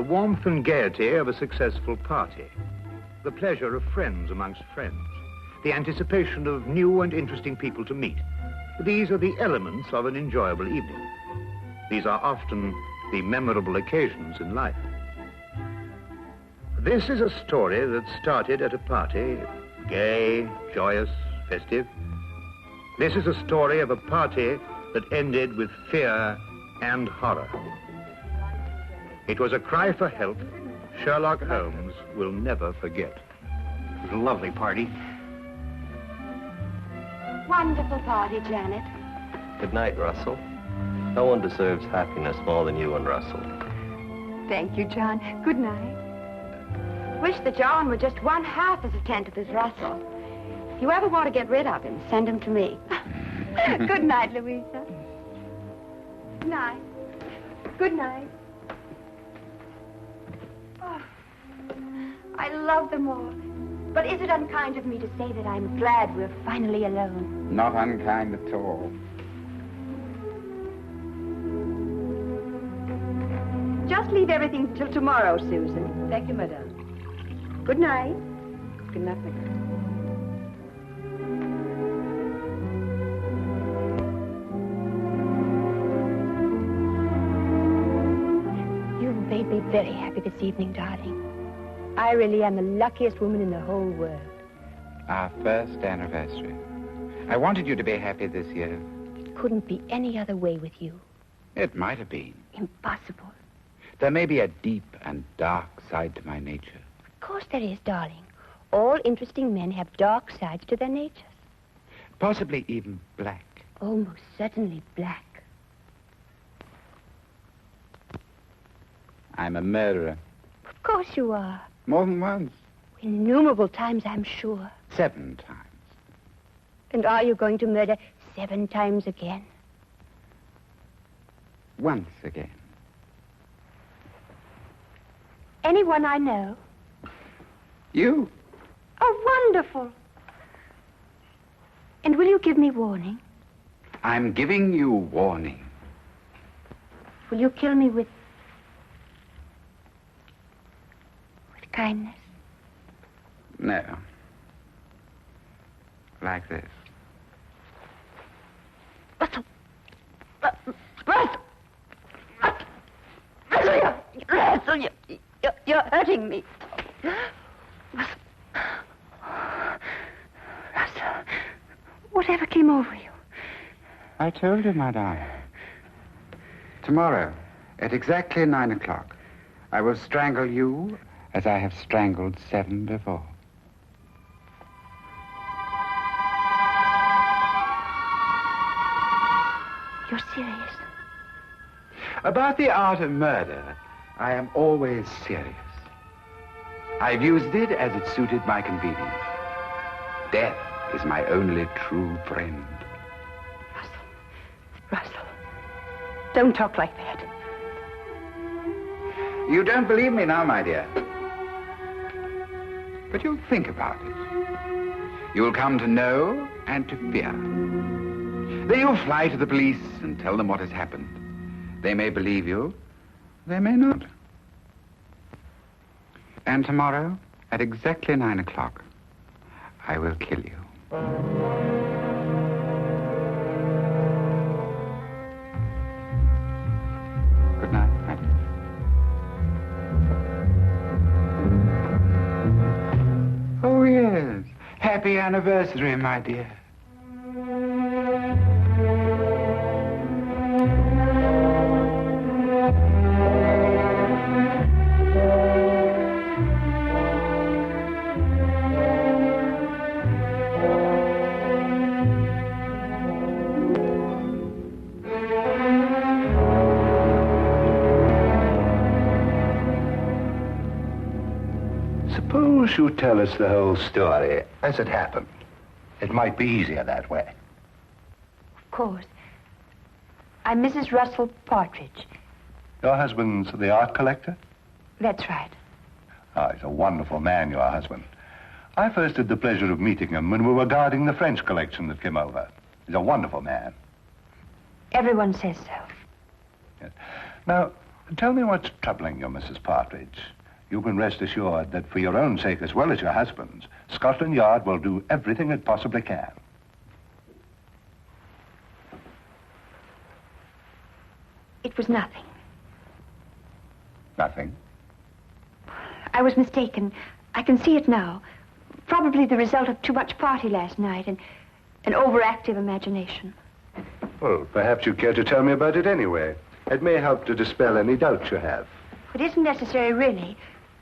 warmth and gaiety of a successful party, the pleasure of friends amongst friends, the anticipation of new and interesting people to meet. These are the elements of an enjoyable evening. These are often the memorable occasions in life. This is a story that started at a party, gay, joyous, festive. This is a story of a party that ended with fear and horror. It was a cry for help Sherlock Holmes will never forget. It was a lovely party. Wonderful party, Janet. Good night, Russell. No one deserves happiness more than you and Russell. Thank you, John. Good night. Wish that John were just one half as attentive as Russell. If you ever want to get rid of him, send him to me. Good night, Louisa. Good night. Good night. Oh, I love them all. But is it unkind of me to say that I'm glad we're finally alone? Not unkind at all. Just leave everything till tomorrow, Susan. Thank you, madame. Good night. Good night, my girl. You've made me very happy this evening, darling. I really am the luckiest woman in the whole world. Our first anniversary. I wanted you to be happy this year. It couldn't be any other way with you. It might have been. Impossible. There may be a deep and dark side to my nature. Of course there is, darling. All interesting men have dark sides to their natures. Possibly even black. Almost certainly black. I'm a murderer. Of course you are. More than once. Innumerable times, I'm sure. 7 times. And are you going to murder 7 times again? Once again. Anyone I know? You? Oh, wonderful. And will you give me warning? I'm giving you warning. Will you kill me with kindness? No. Like this. Russell! Russell! Russell, you're hurting me. Russell, whatever came over you? I told you, my darling. Tomorrow, at exactly 9 o'clock, I will strangle you as I have strangled 7 before. You're serious? About the art of murder, I am always serious. I've used it as it suited my convenience. Death is my only true friend. Russell, don't talk like that. You don't believe me now, my dear. But you'll think about it. You'll come to know and to fear. Then you'll fly to the police and tell them what has happened. They may believe you, they may not. And tomorrow, at exactly 9 o'clock, I will kill you. Good night, my dear. Oh, yes. Happy anniversary, my dear. Suppose you tell us the whole story as it happened. It might be easier that way. Of course. I'm Mrs. Russel Partridge. Your husband's the art collector? That's right. Oh, he's a wonderful man, your husband. I first had the pleasure of meeting him when we were guarding the French collection that came over. He's a wonderful man. Everyone says so. Yes. Now, Tell me what's troubling you, Mrs. Partridge. You can rest assured that for your own sake as well as your husband's, Scotland Yard will do everything it possibly can. It was nothing. Nothing? I was mistaken. I can see it now. Probably the result of too much party last night and an overactive imagination. Well, perhaps you care to tell me about it anyway. It may help to dispel any doubts you have. It isn't necessary, really.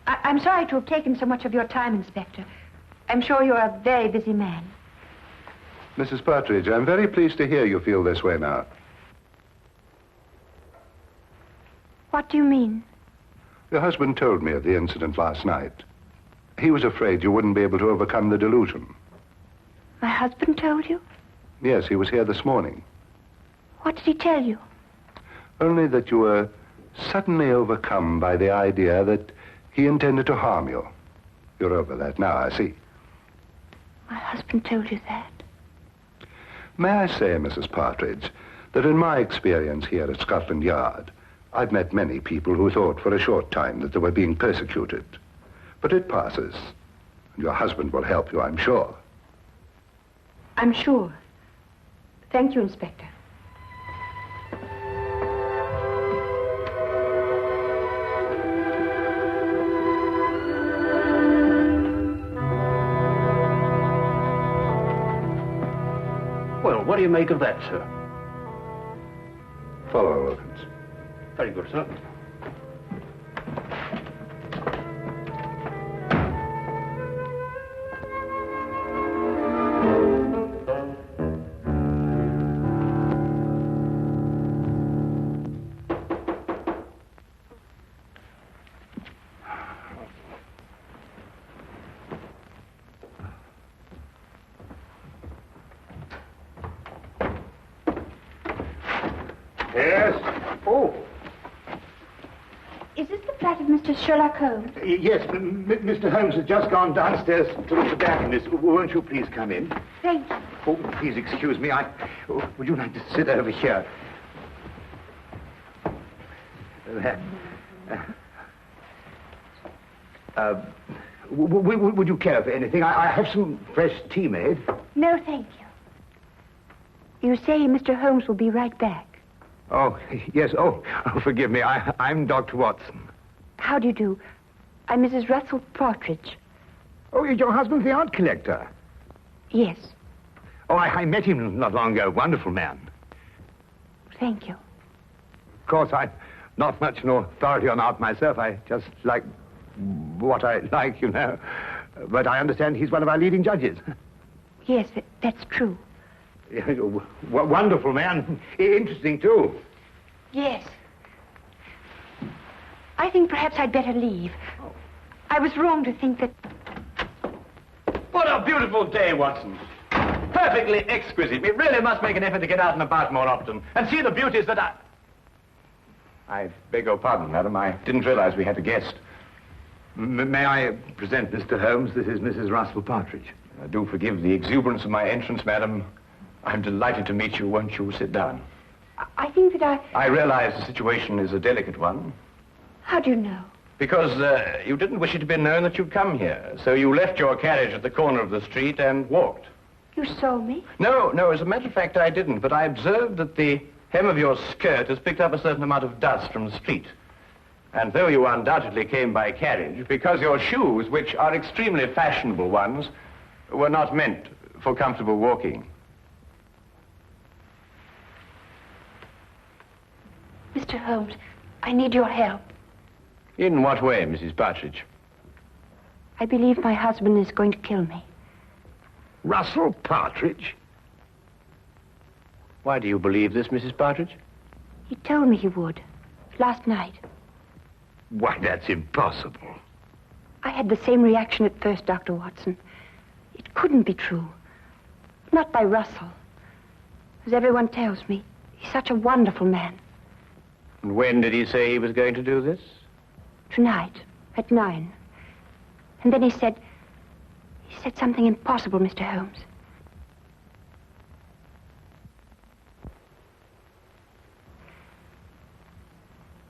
I'm sorry to have taken so much of your time, Inspector. I'm sure you're a very busy man. Mrs. Partridge, I'm very pleased to hear you feel this way now. What do you mean? Your husband told me of the incident last night. He was afraid you wouldn't be able to overcome the delusion. My husband told you? Yes, he was here this morning. What did he tell you? Only that you were suddenly overcome by the idea that he intended to harm you. You're over that now, I see. My husband told you that? May I say, Mrs. Partridge, that in my experience here at Scotland Yard, I've met many people who thought for a short time that they were being persecuted. But it passes. And your husband will help you, I'm sure. I'm sure. Thank you, Inspector. Well, what do you make of that, sir? Follow, Wilkins. Very good, sir. Yes? Oh. Is this the flat of Mr. Sherlock Holmes? Yes, Mr. Holmes has just gone downstairs to look for darkness. Won't you please come in? Thank you. Oh, please excuse me. Would you like to sit over here? Would you care for anything? I have some fresh tea made. No, thank you. You say Mr. Holmes will be right back. Oh, yes. Oh, forgive me. I'm Dr. Watson. How do you do? I'm Mrs. Russel Partridge. Oh, your husband's the art collector. Yes, Oh, I met him not long ago. Wonderful man. thank you. Of course, I'm not much an authority on art myself. I just like what I like, you know. But I understand he's one of our leading judges. Yes, that's true. Wonderful man. Interesting, too. Yes. I think perhaps I'd better leave. I was wrong to think that... What a beautiful day, Watson. Perfectly exquisite. We really must make an effort to get out and about more often and see the beauties that I beg your pardon, madam. I didn't realize we had a guest. May I present Mr. Holmes? This is Mrs. Russel Partridge. Do forgive the exuberance of my entrance, madam. I'm delighted to meet you. Won't you sit down? I think that I realize the situation is a delicate one. How do you know? Because you didn't wish it to be known that you'd come here. So you left your carriage at the corner of the street and walked. You saw me? No, as a matter of fact, I didn't. But I observed that the hem of your skirt has picked up a certain amount of dust from the street. And though you undoubtedly came by carriage, because your shoes, which are extremely fashionable ones, were not meant for comfortable walking. Mr. Holmes, I need your help. In what way, Mrs. Partridge? I believe my husband is going to kill me. Russel Partridge? Why do you believe this, Mrs. Partridge? He told me he would. Last night. Why, that's impossible. I had the same reaction at first, Dr. Watson. It couldn't be true. Not by Russell. As everyone tells me, he's such a wonderful man. And when did he say he was going to do this? Tonight, at 9. And then he said something impossible, Mr. Holmes.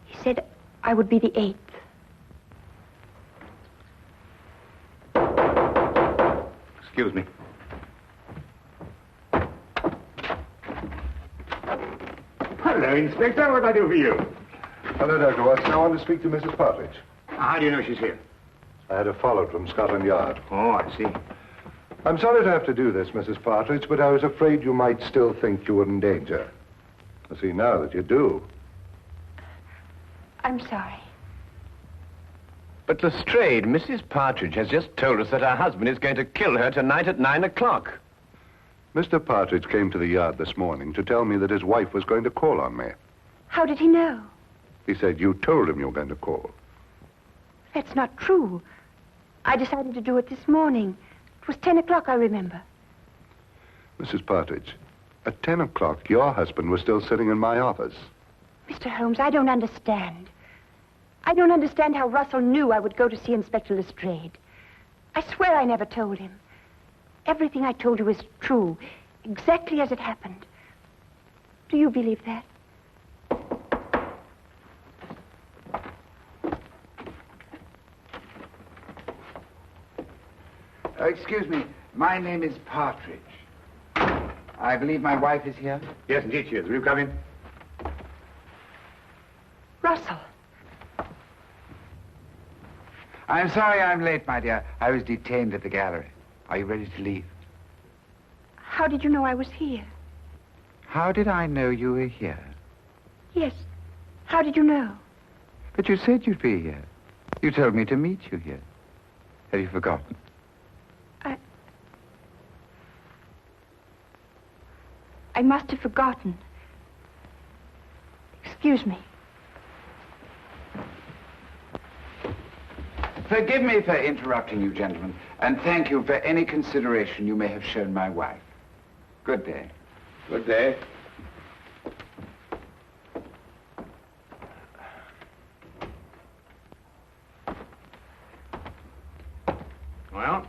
He said, I would be the 8th. Excuse me. Hello, Inspector. What can I do for you? Hello, Dr. Watson. I want to speak to Mrs. Partridge. How do you know she's here? I had her followed from Scotland Yard. Oh, I see. I'm sorry to have to do this, Mrs. Partridge, but I was afraid you might still think you were in danger. I see now that you do. I'm sorry. But Lestrade, Mrs. Partridge has just told us that her husband is going to kill her tonight at 9 o'clock. Mr. Partridge came to the yard this morning to tell me that his wife was going to call on me. How did he know? He said you told him you were going to call. That's not true. I decided to do it this morning. It was 10 o'clock, I remember. Mrs. Partridge, at 10 o'clock, your husband was still sitting in my office. Mr. Holmes, I don't understand. I don't understand how Russell knew I would go to see Inspector Lestrade. I swear I never told him. Everything I told you is true, exactly as it happened. Do you believe that? Excuse me. My name is Partridge. I believe my wife is here. Yes, indeed she is. Will you come in? Russell. I'm sorry I'm late, my dear. I was detained at the gallery. Are you ready to leave? How did you know I was here? How did I know you were here? Yes. How did you know? But you said you'd be here. You told me to meet you here. Have you forgotten? I must have forgotten. Excuse me. Forgive me for interrupting you, gentlemen, and thank you for any consideration you may have shown my wife. Good day. Good day. Well,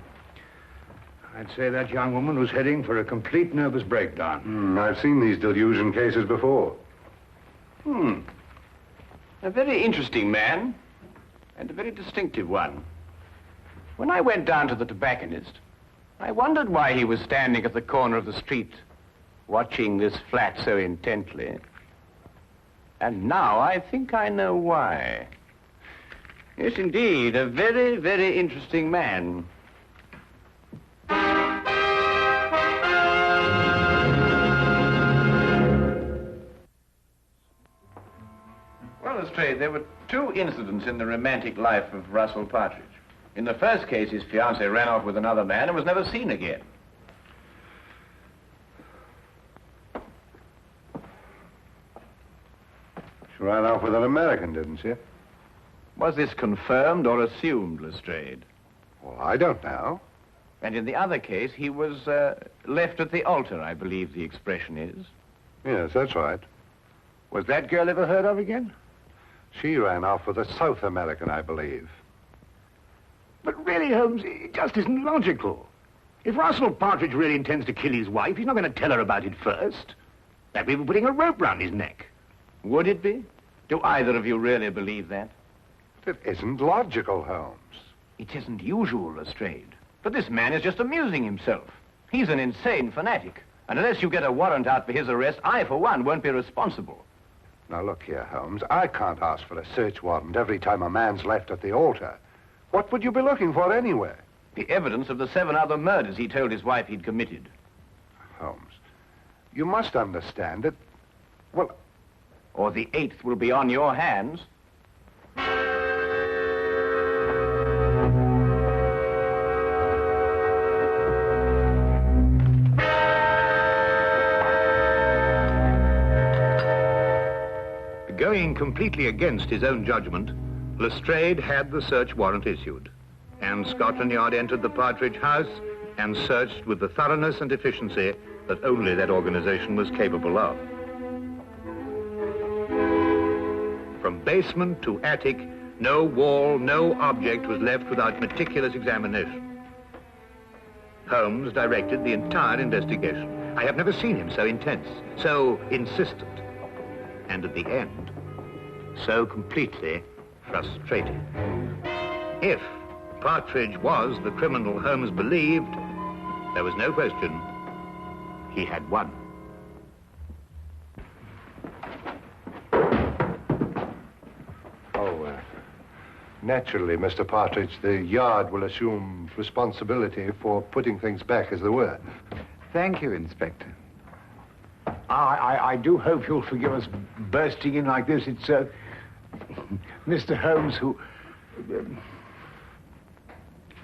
I'd say that young woman was heading for a complete nervous breakdown. I've seen these delusion cases before. A very interesting man, and a very distinctive one. When I went down to the tobacconist, I wondered why he was standing at the corner of the street, watching this flat so intently. And now I think I know why. Yes, indeed, a very, very interesting man. Well, Lestrade, there were two incidents in the romantic life of Russel Partridge. In the first case, his fiancée ran off with another man and was never seen again. She ran off with an American, didn't she? Was this confirmed or assumed, Lestrade? Well, I don't know. And in the other case, he was left at the altar, I believe the expression is. Yes, that's right. Was that girl ever heard of again? She ran off with a South American, I believe. But really, Holmes, it just isn't logical. If Russel Partridge really intends to kill his wife, he's not going to tell her about it first. That'd be putting a rope round his neck. Would it be? Do either of you really believe that? It isn't logical, Holmes. It isn't usual, Lestrade. But this man is just amusing himself. He's an insane fanatic. And unless you get a warrant out for his arrest, I, for one, won't be responsible. Now, look here, Holmes. I can't ask for a search warrant every time a man's left at the altar. What would you be looking for anyway? The evidence of the 7 other murders he told his wife he'd committed. Holmes, you must understand that... Well... Or the 8th will be on your hands. Going completely against his own judgment, Lestrade had the search warrant issued, and Scotland Yard entered the Partridge house and searched with the thoroughness and efficiency that only that organization was capable of. From basement to attic, no wall, no object was left without meticulous examination. Holmes directed the entire investigation. I have never seen him so intense, so insistent, and at the end, so completely frustrated. If Partridge was the criminal Holmes believed, there was no question he had won. Naturally, Mr. Partridge, the yard will assume responsibility for putting things back as they were. Thank you, Inspector. I do hope you'll forgive us bursting in like this. It's, Mr. Holmes who...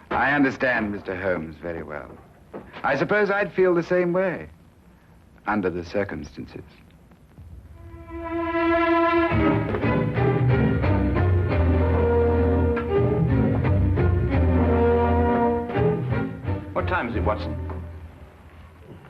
I understand Mr. Holmes very well. I suppose I'd feel the same way, under the circumstances. What time is it, Watson?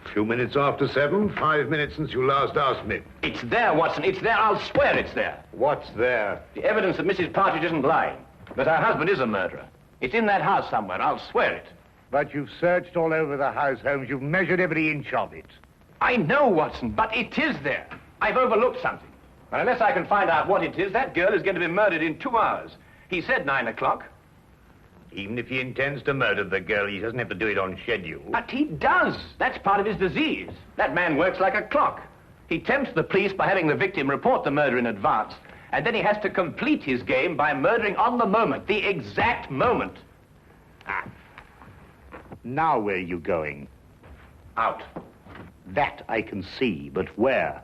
A few minutes after 7, 5 minutes since you last asked me. It's there, Watson. It's there. I'll swear it's there. What's there? The evidence that Mrs. Partridge isn't lying. That her husband is a murderer. It's in that house somewhere. I'll swear it. But you've searched all over the house, Holmes. You've measured every inch of it. I know, Watson, but it is there. I've overlooked something. And unless I can find out what it is, that girl is going to be murdered in 2 hours. He said 9 o'clock. Even if he intends to murder the girl, he doesn't have to do it on schedule. But he does. That's part of his disease. That man works like a clock. He tempts the police by having the victim report the murder in advance, and then he has to complete his game by murdering on the moment, the exact moment. Ah. Now where are you going? Out. That I can see, but where?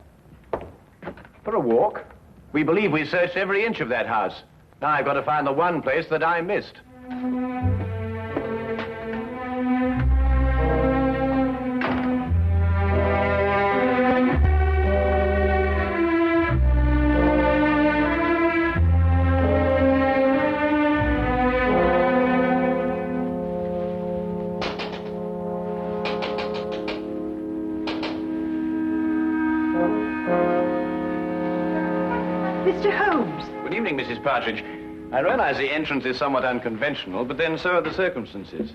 For a walk. We believe we searched every inch of that house. Now I've got to find the one place that I missed. Mr. Holmes. Good evening, Mrs. Partridge. I realize the entrance is somewhat unconventional, but then so are the circumstances.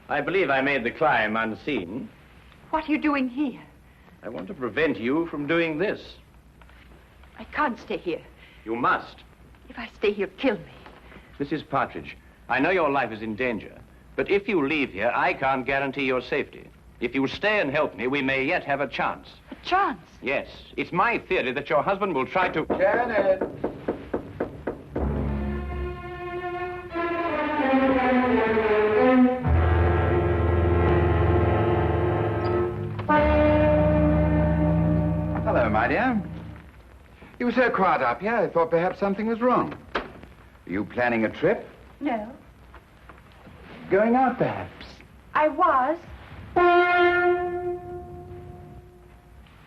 I believe I made the climb unseen. What are you doing here? I want to prevent you from doing this. I can't stay here. You must. If I stay here, kill me. Mrs. Partridge, I know your life is in danger, but if you leave here, I can't guarantee your safety. If you stay and help me, we may yet have a chance. A chance? Yes. It's my theory that your husband will try to... Janet! Hello, my dear. You were so quiet up here, I thought perhaps something was wrong. Are you planning a trip? No. Going out, perhaps? I was.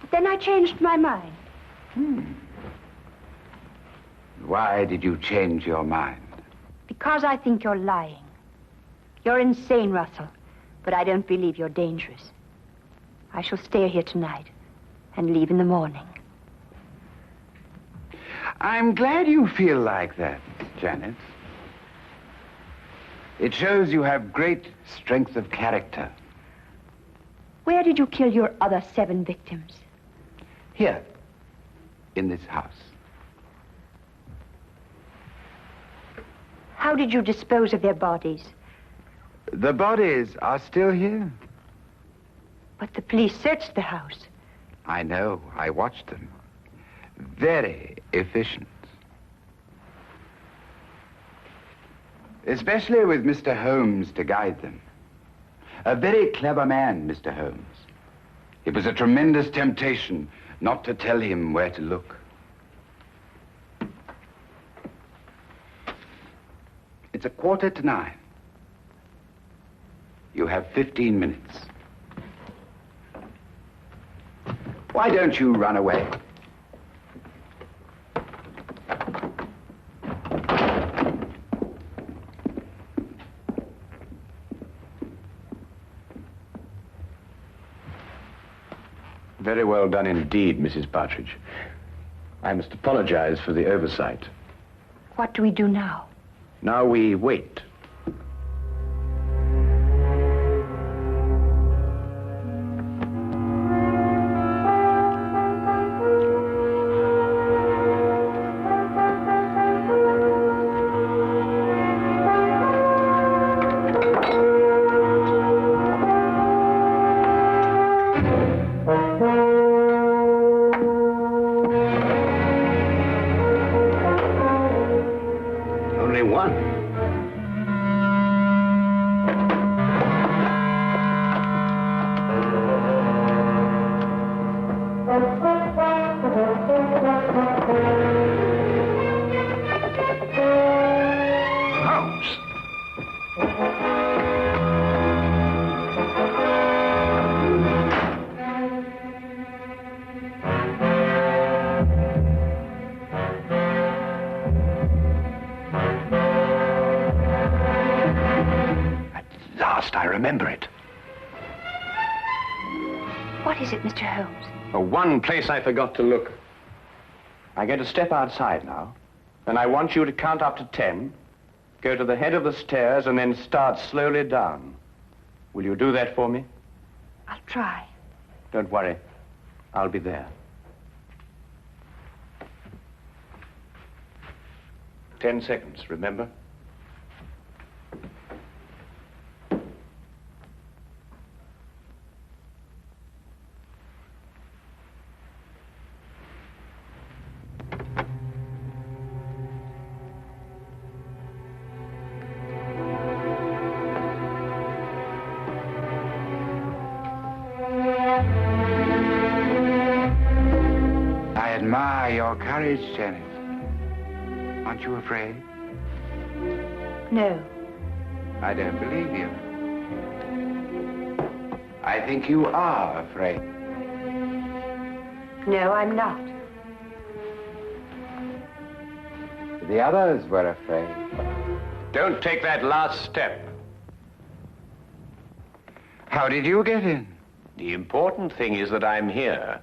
But then I changed my mind. Why did you change your mind? Because I think you're lying. You're insane, Russell. But I don't believe you're dangerous. I shall stay here tonight and leave in the morning. I'm glad you feel like that, Janet. It shows you have great strength of character. Where did you kill your other 7 victims? Here, in this house. How did you dispose of their bodies? The bodies are still here. But the police searched the house. I know. I watched them. Very efficient. Especially with Mr. Holmes to guide them. A very clever man, Mr. Holmes. It was a tremendous temptation not to tell him where to look. It's 8:45. You have 15 minutes. Why don't you run away? Very well done indeed, Mrs. Partridge. I must apologize for the oversight. What do we do now? Now we wait. Only one. Holmes. I remember it. What is it, Mr. Holmes? The one place I forgot to look. I'm going to step outside now, and I want you to count up to 10, go to the head of the stairs, and then start slowly down. Will you do that for me? I'll try. Don't worry. I'll be there. 10 seconds, remember? I admire your courage, Janet. Aren't you afraid? No. I don't believe you. I think you are afraid. No, I'm not. The others were afraid. Don't take that last step. How did you get in? The important thing is that I'm here,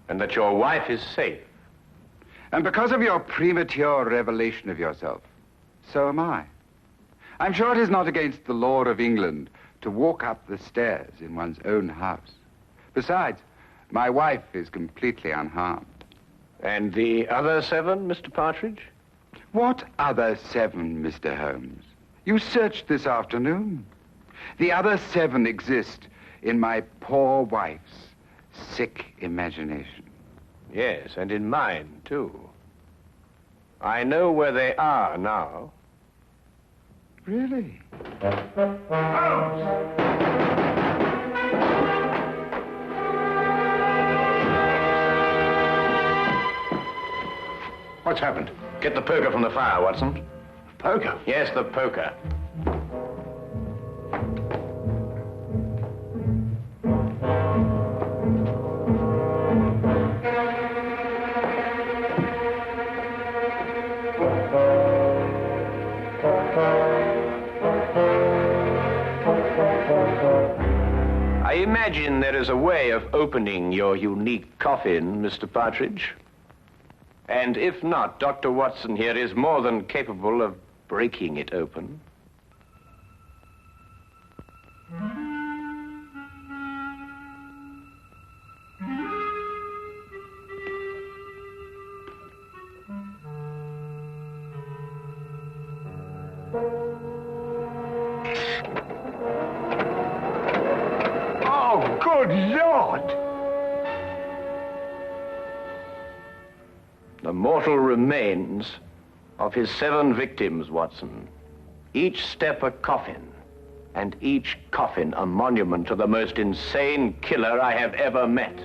and that your wife is safe. And because of your premature revelation of yourself, so am I. I'm sure it is not against the law of England to walk up the stairs in one's own house. Besides, my wife is completely unharmed. And the other 7, Mr. Partridge? What other 7, Mr. Holmes? You searched this afternoon. The other 7 exist in my poor wife's sick imagination. Yes, and in mine, too. I know where they are now. Really? What's happened? Get the poker from the fire, Watson. Poker? Yes, the poker. I imagine there is a way of opening your unique coffin, Mr. Partridge. And if not, Dr. Watson here is more than capable of breaking it open. Oh, good Lord! The mortal remains of his 7 victims, Watson. Each step a coffin, and each coffin a monument to the most insane killer I have ever met.